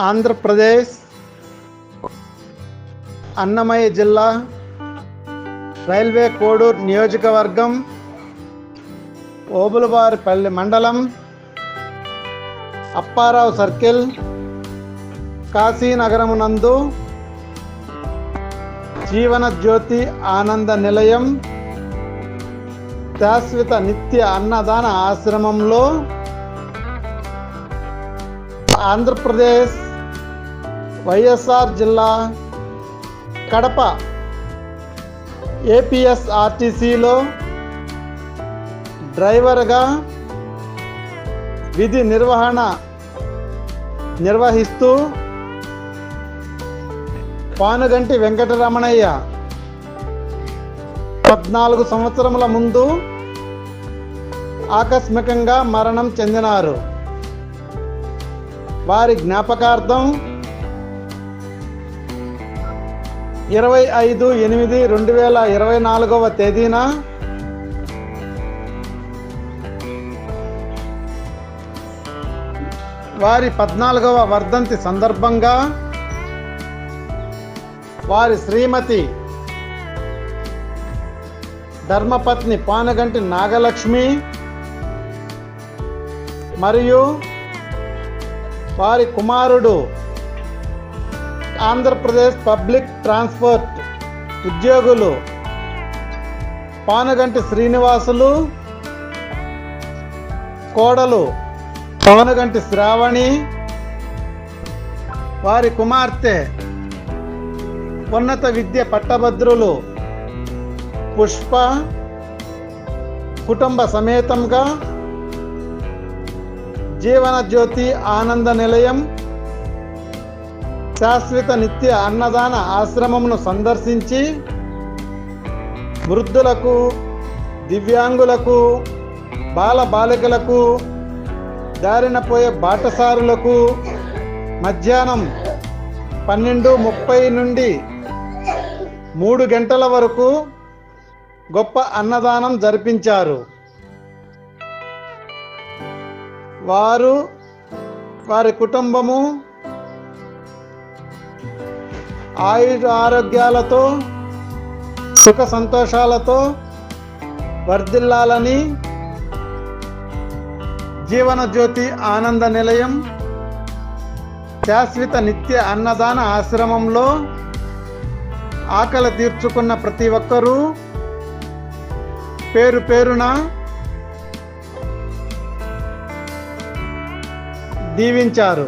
ఆంధ్రప్రదేశ్ అన్నమయ్య జిల్లా రైల్వే కోడూరు నియోజకవర్గం ఓబులవారిపల్లి మండలం అప్పారావు సర్కిల్ కాశీనగరమునందు జీవన జ్యోతి ఆనంద నిలయం శాశ్వత నిత్య అన్నదాన ఆశ్రమంలో ఆంధ్రప్రదేశ్ వైఎస్ఆర్ జిల్లా కడప ఏపీఎస్ఆర్టీసీలో డ్రైవర్గా విధి నిర్వహిస్తూ పానుగంటి వెంకటరమణయ్య 14 సంవత్సరముల ముందు ఆకస్మికంగా మరణం చెందినారు. వారి జ్ఞాపకార్థం 25/8/2024 తేదీన వారి 14వ వర్ధంతి సందర్భంగా వారి శ్రీమతి ధర్మపత్ని పానుగంటి నాగలక్ష్మి మరియు వారి కుమారుడు ఆంధ్రప్రదేశ్ పబ్లిక్ ట్రాన్స్పోర్ట్ ఉద్యోగులు పానుగంటి శ్రీనివాసులు, కోడలు పానుగంటి శ్రావణి, వారి కుమార్తె ఉన్నత విద్య పట్టభద్రులు పుష్ప కుటుంబ సమేతంగా జీవన జ్యోతి ఆనంద నిలయం శాశ్వత నిత్య అన్నదాన ఆశ్రమమును సందర్శించి వృద్ధులకు, దివ్యాంగులకు, బాలబాలికలకు, దారిన పోయే బాటసారులకు మధ్యాహ్నం 12:30 నుండి 3 గంటల వరకు గొప్ప అన్నదానం జరిపించారు. వారి కుటుంబము ఆరోగ్యాలతో సుఖ సంతోషాలతో వర్ధిల్లాలని జీవన జ్యోతి ఆనంద నిలయం శాశ్వత నిత్య అన్నదాన ఆశ్రమంలో ఆకలి తీర్చుకున్న ప్రతి ఒక్కరూ పేరు పేరున దీవించారు.